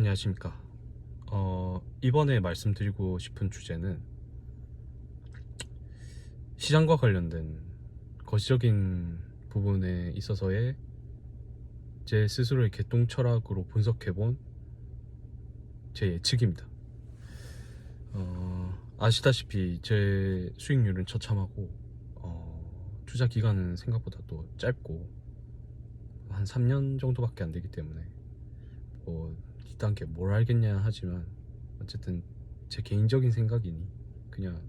안녕하십니까. 이번에 말씀드리고 싶은 주제는 시장과 관련된 거시적인 부분에 있어서의 제 스스로의 개똥 철학으로 분석해본 제 예측입니다. 아시다시피 제 수익률은 처참하고 투자 기간은 생각보다 또 짧고 한 3년 정도밖에 안 되기 때문에 이딴 게 뭘 알겠냐 하지만 어쨌든 제 개인적인 생각이니 그냥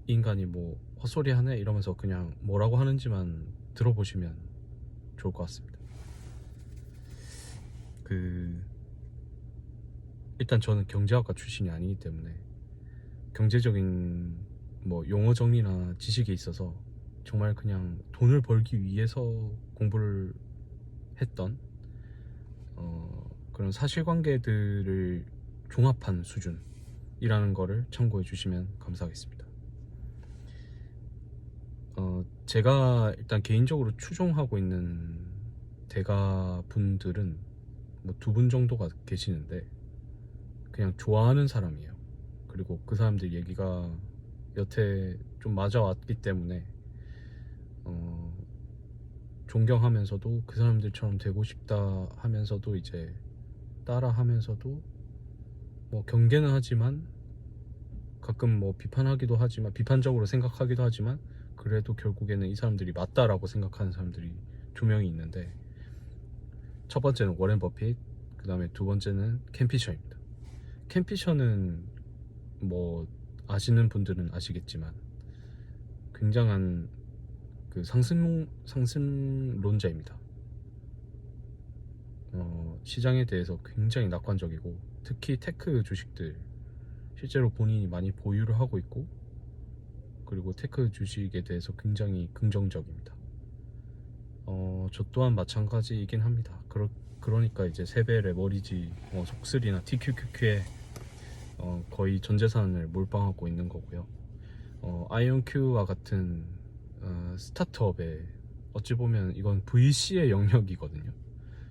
이 인간이 뭐 헛소리 하네 이러면서 그냥 뭐라고 하는지만 들어보시면 좋을 것 같습니다. 일단 저는 경제학과 출신이 아니기 때문에 경제적인 뭐 용어 정리나 지식에 있어서 정말 그냥 돈을 벌기 위해서 공부를 했던 그런 사실관계들을 종합한 수준이라는 거를 참고해 주시면 감사하겠습니다. 제가 일단 개인적으로 추종하고 있는 대가 분들은 뭐 2분 정도가 계시는데 그냥 좋아하는 사람이에요. 그리고 그 사람들 얘기가 여태 좀 맞아왔기 때문에 존경하면서도 그 사람들처럼 되고 싶다 하면서도 이제 따라 하면서도 뭐 경계는 하지만 가끔 뭐 비판하기도 하지만 비판적으로 생각하기도 하지만 그래도 결국에는 이 사람들이 맞다라고 생각하는 사람들이 2명이 있는데, 첫 번째는 워렌 버핏, 그 다음에 두 번째는 켄 피셔입니다. 켄 피셔는 뭐 아시는 분들은 아시겠지만 굉장한 그 상승론자입니다. 시장에 대해서 굉장히 낙관적이고 특히 테크 주식들 실제로 본인이 많이 보유를 하고 있고 그리고 테크 주식에 대해서 굉장히 긍정적입니다. 저 또한 마찬가지이긴 합니다. 그러니까 이제 세배 레버리지 속슬이나 TQQQ에 거의 전 재산을 몰빵하고 있는 거고요. 아이온큐와 같은 스타트업에 어찌 보면 이건 VC의 영역이거든요.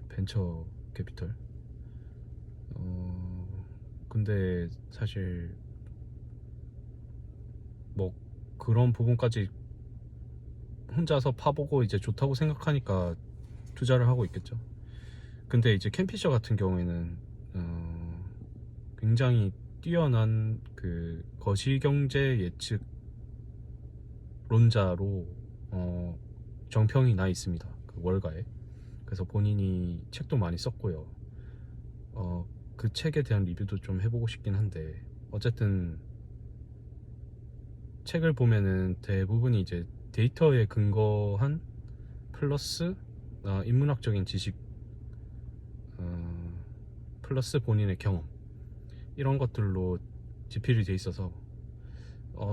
벤처 캐피털. 근데 사실 뭐 그런 부분까지 혼자서 파보고 이제 좋다고 생각하니까 투자를 하고 있겠죠. 근데 이제 켄 피셔 같은 경우에는 굉장히 뛰어난 그 거시경제 예측론자로 정평이 나 있습니다. 그 월가에. 그래서 본인이 책도 많이 썼고요. 그 책에 대한 리뷰도 좀 해보고 싶긴 한데, 어쨌든 책을 보면은 대부분이 이제 데이터에 근거한 플러스 인문학적인 지식 플러스 본인의 경험, 이런 것들로 지필이 돼 있어서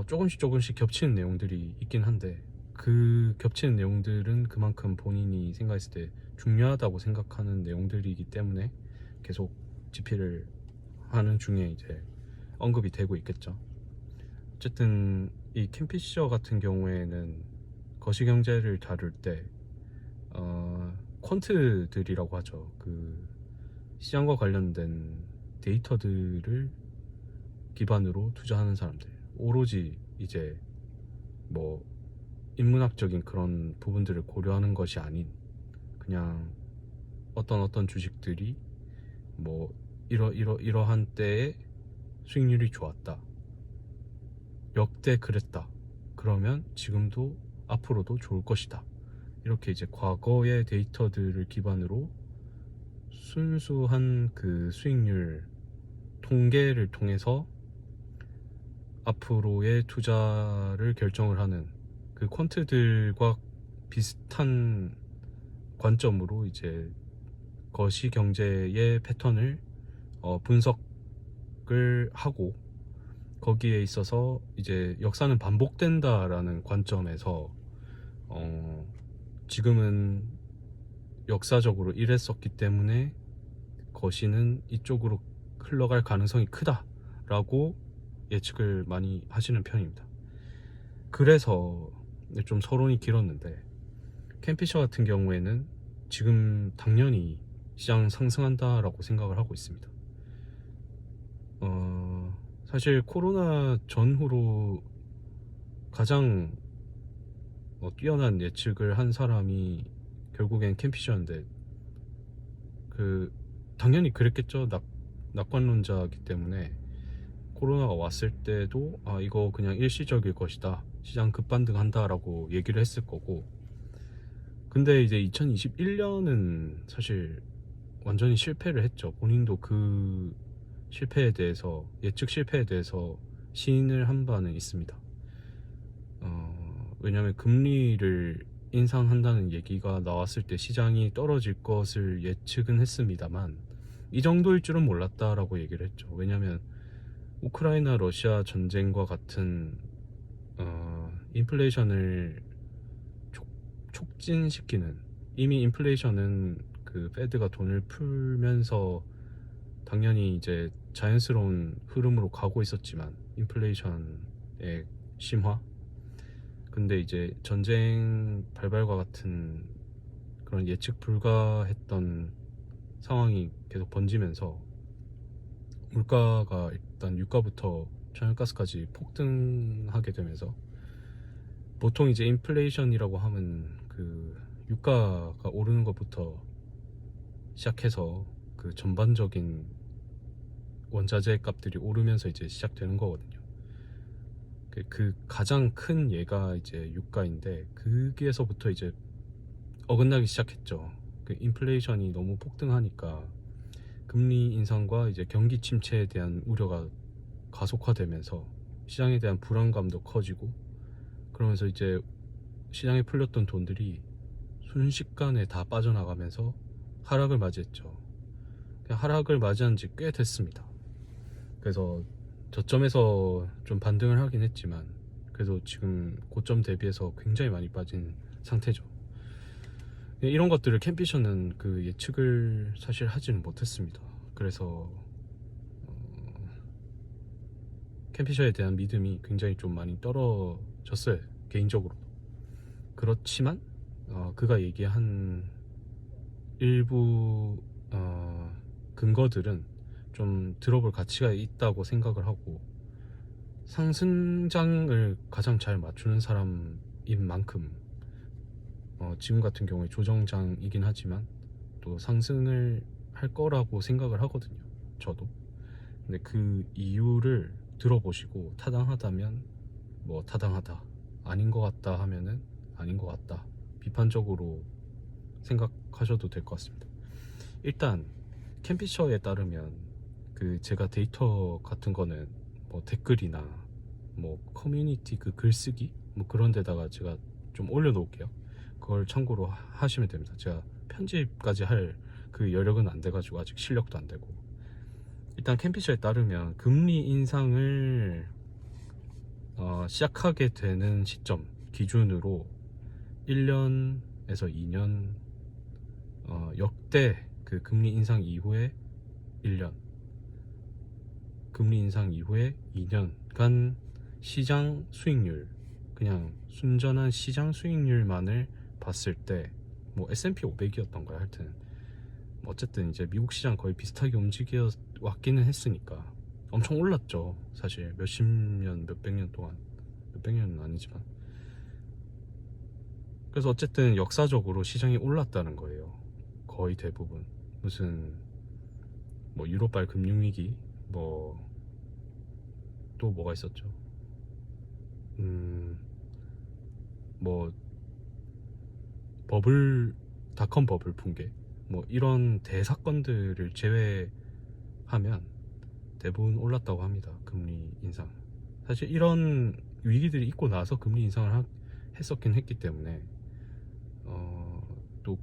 조금씩 겹치는 내용들이 있긴 한데, 그 겹치는 내용들은 그만큼 본인이 생각했을 때 중요하다고 생각하는 내용들이기 때문에 계속 지필을 하는 중에 이제 언급이 되고 있겠죠. 어쨌든 이 켄 피셔 같은 경우에는 거시경제를 다룰 때 퀀트들이라고 하죠. 그 시장과 관련된 데이터들을 기반으로 투자하는 사람들, 오로지 이제 뭐 인문학적인 그런 부분들을 고려하는 것이 아닌 그냥 어떤 주식들이 뭐 이러한 때에 수익률이 좋았다, 역대 그랬다, 그러면 지금도 앞으로도 좋을 것이다, 이렇게 이제 과거의 데이터들을 기반으로 순수한 그 수익률 통계를 통해서 앞으로의 투자를 결정을 하는 그 퀀트들과 비슷한 관점으로 이제 거시경제의 패턴을 분석을 하고, 거기에 있어서 이제 역사는 반복된다라는 관점에서 지금은 역사적으로 이랬었기 때문에 거시는 이쪽으로 흘러갈 가능성이 크다라고 예측을 많이 하시는 편입니다. 그래서 좀 서론이 길었는데, 켄 피셔 같은 경우에는 지금 당연히 시장 상승한다라고 생각을 하고 있습니다. 사실 코로나 전후로 가장 뛰어난 예측을 한 사람이 결국엔 캠피셔인데, 당연히 그랬겠죠. 낙관론자이기 때문에 코로나가 왔을 때도 이거 그냥 일시적일 것이다, 시장 급반등한다 라고 얘기를 했을 거고. 근데 이제 2021년은 사실 완전히 실패를 했죠. 본인도 그 실패에 대해서, 예측 실패에 대해서 시인을 한 바는 있습니다. 왜냐하면 금리를 인상한다는 얘기가 나왔을 때 시장이 떨어질 것을 예측은 했습니다만 이 정도일 줄은 몰랐다라고 얘기를 했죠. 왜냐하면 우크라이나 러시아 전쟁과 같은 인플레이션을 촉진시키는, 이미 인플레이션은 그 페드가 돈을 풀면서 당연히 이제 자연스러운 흐름으로 가고 있었지만, 인플레이션의 심화, 근데 이제 전쟁 발발과 같은 그런 예측 불가했던 상황이 계속 번지면서 물가가 일단 유가부터 천연가스까지 폭등하게 되면서, 보통 이제 인플레이션이라고 하면 그 유가가 오르는 것부터 시작해서 그 전반적인 원자재 값들이 오르면서 이제 시작되는 거거든요. 그 가장 큰 예가 이제 유가인데, 거기에서부터 이제 어긋나기 시작했죠. 그 인플레이션이 너무 폭등하니까 금리 인상과 이제 경기 침체에 대한 우려가 가속화되면서 시장에 대한 불안감도 커지고, 그러면서 이제 시장에 풀렸던 돈들이 순식간에 다 빠져나가면서 하락을 맞이했죠. 하락을 맞이한 지 꽤 됐습니다. 그래서 저점에서 좀 반등을 하긴 했지만 그래도 지금 고점 대비해서 굉장히 많이 빠진 상태죠. 이런 것들을 캠피셔는 그 예측을 사실 하지는 못했습니다. 그래서 캠피셔에 대한 믿음이 굉장히 좀 많이 떨어졌어요, 개인적으로. 그렇지만 그가 얘기한 일부 근거들은 좀 들어볼 가치가 있다고 생각을 하고, 상승장을 가장 잘 맞추는 사람인 만큼 지금 같은 경우에 조정장이긴 하지만 또 상승을 할 거라고 생각을 하거든요, 저도. 근데 그 이유를 들어보시고 타당하다면 뭐 타당하다, 아닌 것 같다 하면은 아닌 것 같다, 비판적으로 생각하셔도 될 것 같습니다. 일단 캠피셔에 따르면 제가 데이터 같은 거는 뭐 댓글이나 뭐 커뮤니티 그 글쓰기 뭐 그런 데다가 제가 좀 올려놓을게요. 그걸 참고로 하시면 됩니다. 제가 편집까지 할 그 여력은 안 돼가지고 아직 실력도 안 되고. 일단 캠피셔에 따르면 금리 인상을 시작하게 되는 시점 기준으로 1년에서 2년, 역대 그 금리 인상 이후에 1년, 금리 인상 이후에 2년간 시장 수익률, 그냥 순전한 시장 수익률만을 봤을 때 뭐 S&P 500이었던 거야. 하여튼 어쨌든 이제 미국 시장 거의 비슷하게 움직여 왔기는 했으니까 엄청 올랐죠. 사실 몇십 년, 몇백 년 동안, 몇백 년은 아니지만. 그래서 어쨌든 역사적으로 시장이 올랐다는 거예요. 거의 대부분. 무슨 뭐 유로발 금융위기, 뭐 또 뭐가 있었죠. 뭐 버블, 닷컴 버블 붕괴, 뭐 이런 대사건들을 제외하면 대부분 올랐다고 합니다. 금리 인상. 사실 이런 위기들이 있고 나서 금리 인상을 했었긴 했기 때문에 또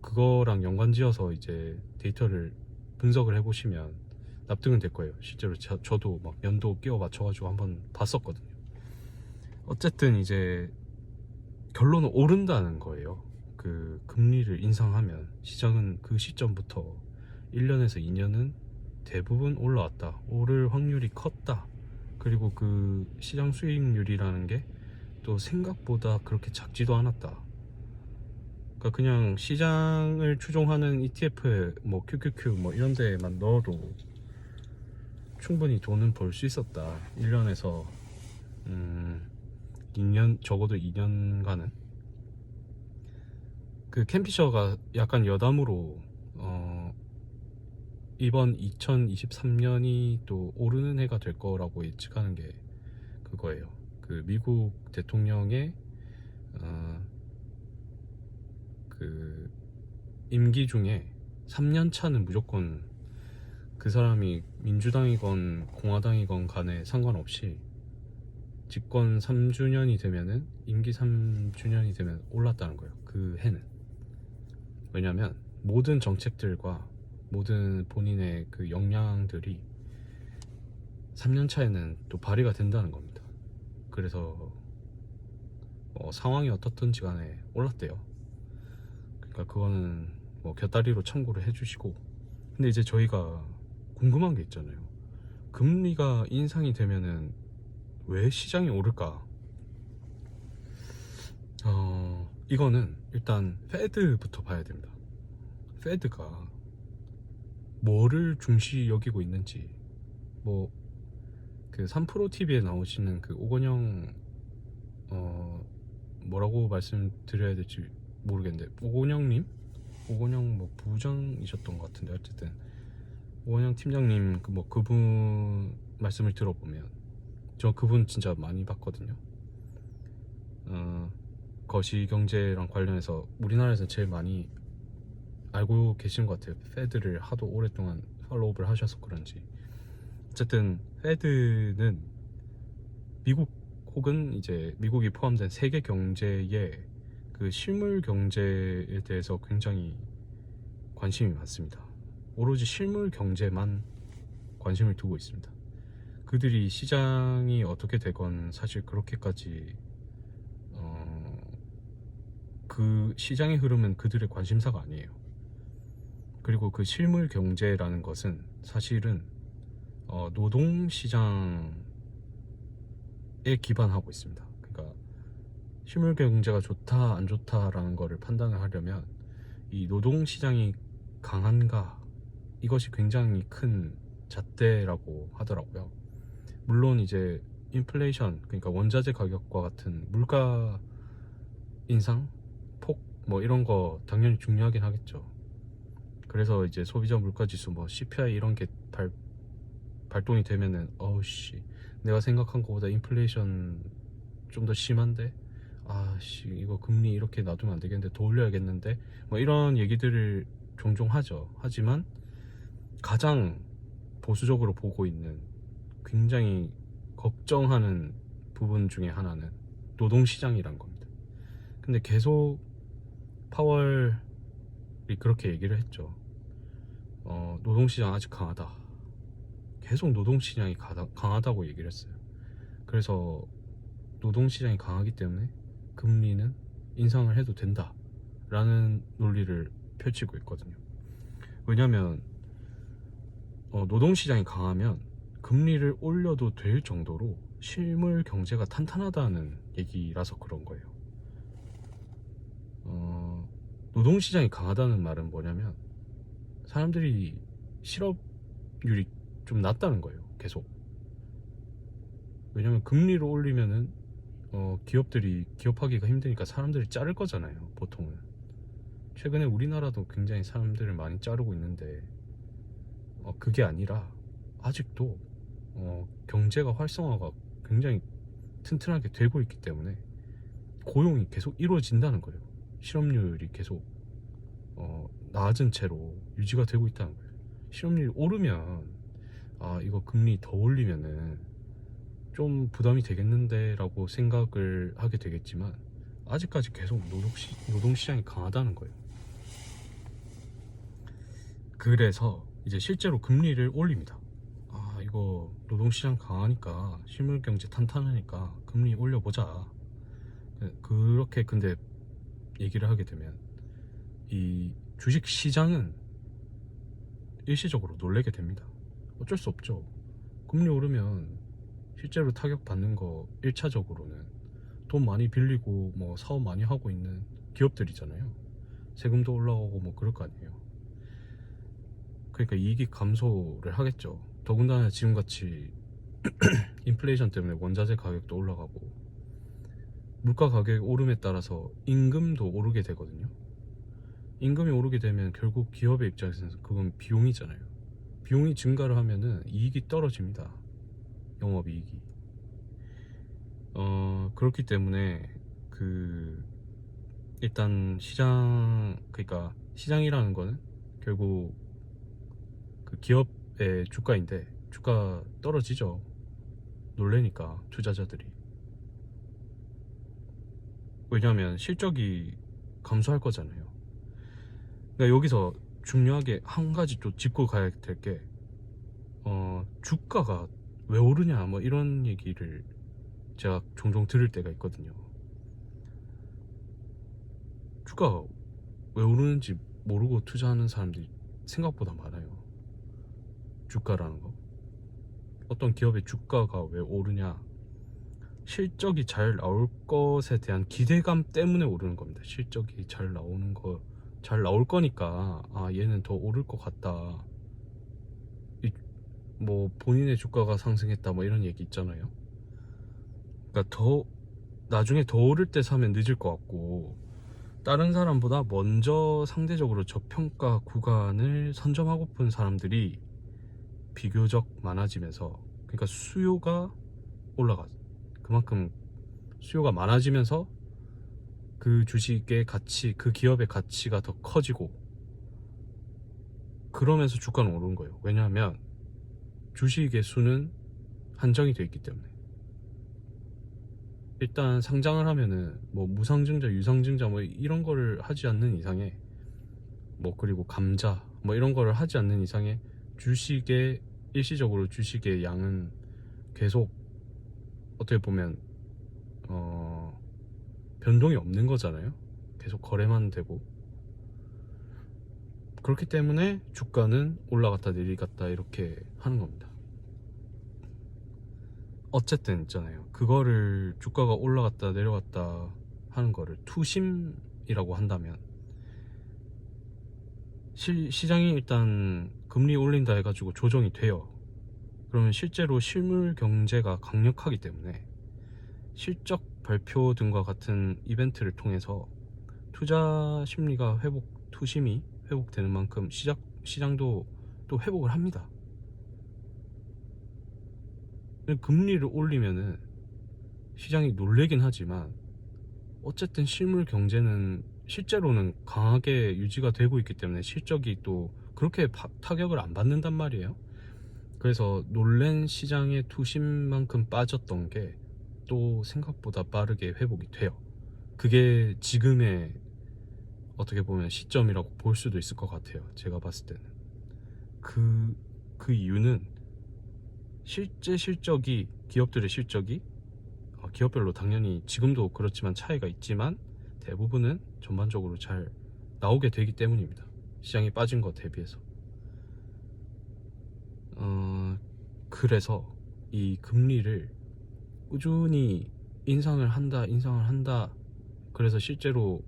그거랑 연관지어서 이제 데이터를 분석을 해보시면 납득은 될 거예요. 실제로 저도 막 연도 끼워 맞춰가지고 한번 봤었거든요. 어쨌든 이제 결론은 오른다는 거예요. 그 금리를 인상하면 시장은 그 시점부터 1년에서 2년은 대부분 올라왔다, 오를 확률이 컸다, 그리고 그 시장 수익률이라는 게 또 생각보다 그렇게 작지도 않았다. 그러니까 그냥 시장을 추종하는 ETF에 뭐 QQQ 뭐 이런 데만 넣어도 충분히 돈은 벌 수 있었다. 1년에서 2년, 적어도 2년간은. 그 캔피셔가 약간 여담으로 이번 2023년이 또 오르는 해가 될 거라고 예측하는 게 그거예요. 그 미국 대통령의 그 임기 중에 3년 차는 무조건 그 사람이 민주당이건 공화당이건 간에 상관없이 집권 3주년이 되면은, 임기 3주년이 되면 올랐다는 거예요. 그 해는. 왜냐면 모든 정책들과 모든 본인의 그 역량들이 3년 차에는 또 발휘가 된다는 겁니다. 그래서 상황이 어떻든지 간에 올랐대요. 그러니까 그거는 뭐 곁다리로 참고를 해주시고. 근데 이제 저희가 궁금한 게 있잖아요. 금리가 인상이 되면은 왜 시장이 오를까? 이거는 일단 페드부터 봐야 됩니다. 페드가 뭐를 중시 여기고 있는지. 뭐 그 3프로TV에 나오시는 그 오건영, 뭐라고 말씀드려야 될지 모르겠는데, 오건영님? 오건영 뭐 부장이셨던 것 같은데, 어쨌든 오건영 팀장님 그분 말씀을 들어보면, 저 그분 진짜 많이 봤거든요. 거시경제랑 관련해서 우리나라에서 제일 많이 알고 계신 것 같아요. 페드를 하도 오랫동안 팔로우를 하셔서 그런지. 어쨌든 페드는 미국 혹은 이제 미국이 포함된 세계 경제의 그 실물 경제에 대해서 굉장히 관심이 많습니다. 오로지 실물 경제만 관심을 두고 있습니다. 그들이 시장이 어떻게 되건 사실 그렇게까지 그 시장의 흐름은 그들의 관심사가 아니에요. 그리고 그 실물 경제라는 것은 사실은 노동시장에 기반하고 있습니다. 그러니까 실물 경제가 좋다 안 좋다라는 거를 판단을 하려면 이 노동시장이 강한가, 이것이 굉장히 큰 잣대라고 하더라고요. 물론 이제 인플레이션, 그러니까 원자재 가격과 같은 물가 인상, 폭 뭐 이런 거 당연히 중요하긴 하겠죠. 그래서 이제 소비자 물가지수 뭐 CPI 이런 게 발동이 되면은 어우씨, 내가 생각한 것보다 인플레이션 좀 더 심한데, 아씨 이거 금리 이렇게 놔두면 안 되겠는데 더 올려야겠는데, 뭐 이런 얘기들을 종종 하죠. 하지만 가장 보수적으로 보고 있는, 굉장히 걱정하는 부분 중에 하나는 노동시장이란 겁니다. 근데 계속 파월이 그렇게 얘기를 했죠. 노동시장 아직 강하다. 계속 노동시장이 강하다고 얘기를 했어요. 그래서 노동시장이 강하기 때문에 금리는 인상을 해도 된다 라는 논리를 펼치고 있거든요. 왜냐면 노동시장이 강하면 금리를 올려도 될 정도로 실물 경제가 탄탄하다는 얘기라서 그런 거예요. 노동시장이 강하다는 말은 뭐냐면 사람들이 실업률이 좀 낮다는 거예요. 계속. 왜냐면 금리를 올리면은 기업들이 기업하기가 힘드니까 사람들이 자를 거잖아요. 보통은. 최근에 우리나라도 굉장히 사람들을 많이 자르고 있는데 그게 아니라 아직도 경제가 활성화가 굉장히 튼튼하게 되고 있기 때문에 고용이 계속 이루어진다는 거예요. 실업률이 계속 낮은 채로 유지가 되고 있다는 거예요. 실업률이 오르면 이거 금리 더 올리면은 좀 부담이 되겠는데 라고 생각을 하게 되겠지만, 아직까지 계속 노동시장이 강하다는 거예요. 그래서 이제 실제로 금리를 올립니다. 이거 노동시장 강하니까, 실물경제 탄탄하니까 금리 올려보자. 그렇게 근데 얘기를 하게 되면 이 주식시장은 일시적으로 놀래게 됩니다. 어쩔 수 없죠. 금리 오르면 실제로 타격받는 거 1차적으로는 돈 많이 빌리고 뭐 사업 많이 하고 있는 기업들이잖아요. 세금도 올라오고 뭐 그럴 거 아니에요. 그러니까 이익이 감소를 하겠죠. 더군다나 지금같이 인플레이션 때문에 원자재 가격도 올라가고 물가 가격이 오름에 따라서 임금도 오르게 되거든요. 임금이 오르게 되면 결국 기업의 입장에서는 그건 비용이잖아요. 비용이 증가를 하면은 이익이 떨어집니다. 영업이익이. 그렇기 때문에 일단 그러니까 시장이라는 거는 결국 그 기업의 주가인데 주가 떨어지죠. 놀래니까 투자자들이. 왜냐하면 실적이 감소할 거잖아요. 그러니까 여기서 중요하게 한 가지 또 짚고 가야 될 게 주가가 왜 오르냐 뭐 이런 얘기를 제가 종종 들을 때가 있거든요. 주가가 왜 오르는지 모르고 투자하는 사람들이 생각보다 많아요. 주가라는 거. 어떤 기업의 주가가 왜 오르냐, 실적이 잘 나올 것에 대한 기대감 때문에 오르는 겁니다. 실적이 잘 나올 거니까 얘는 더 오를 것 같다. 뭐 본인의 주가가 상승했다 뭐 이런 얘기 있잖아요. 그러니까 나중에 더 오를 때 사면 늦을 것 같고, 다른 사람보다 먼저 상대적으로 저평가 구간을 선점하고픈 사람들이 비교적 많아지면서, 그러니까 수요가 올라가. 그만큼 수요가 많아지면서 그 주식의 가치, 그 기업의 가치가 더 커지고, 그러면서 주가는 오르는 거예요. 왜냐하면 주식의 수는 한정이 되어 있기 때문에. 일단 상장을 하면은 뭐 무상증자, 유상증자 뭐 이런 거를 하지 않는 이상에, 뭐 그리고 감자 뭐 이런 거를 하지 않는 이상에 일시적으로 주식의 양은 계속 어떻게 보면 변동이 없는 거잖아요. 계속 거래만 되고. 그렇기 때문에 주가는 올라갔다 내리갔다 이렇게 하는 겁니다. 어쨌든 있잖아요, 그거를 주가가 올라갔다 내려갔다 하는 거를 투심이라고 한다면, 시장이 일단 금리 올린다 해가지고 조정이 돼요. 그러면 실제로 실물 경제가 강력하기 때문에 실적 발표 등과 같은 이벤트를 통해서 투자 심리가 투심이 회복되는 만큼 시장도 또 회복을 합니다. 금리를 올리면은 시장이 놀래긴 하지만 어쨌든 실물 경제는 실제로는 강하게 유지가 되고 있기 때문에 실적이 또 그렇게 타격을 안 받는단 말이에요. 그래서 놀랜 시장의 투심만큼 빠졌던 게 또 생각보다 빠르게 회복이 돼요. 그게 지금의 어떻게 보면 시점이라고 볼 수도 있을 것 같아요. 제가 봤을 때는 그 이유는 실제 기업들의 실적이 기업별로 당연히 지금도 그렇지만 차이가 있지만 대부분은 전반적으로 잘 나오게 되기 때문입니다. 시장이 빠진 것 대비해서. 그래서 이 금리를 꾸준히 인상을 한다. 그래서 실제로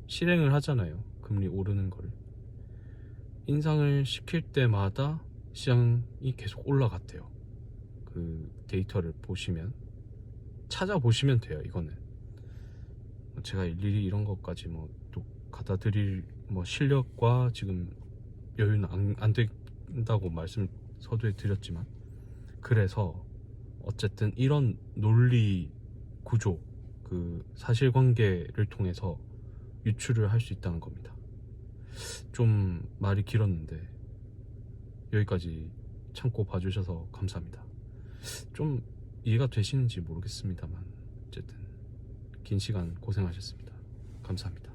실행을 하잖아요. 금리 오르는 거를. 인상을 시킬 때마다 시장이 계속 올라갔대요. 그 데이터를 찾아보시면 돼요. 이거는 제가 일일이 이런 것까지 뭐 또 갖다 드릴 실력과 지금 여유는 안 된다고 말씀 서두에 드렸지만, 그래서 어쨌든 이런 논리 구조, 그 사실관계를 통해서 유추를 할 수 있다는 겁니다. 좀 말이 길었는데 여기까지 참고 봐주셔서 감사합니다. 좀 이해가 되시는지 모르겠습니다만 어쨌든 긴 시간 고생하셨습니다. 감사합니다.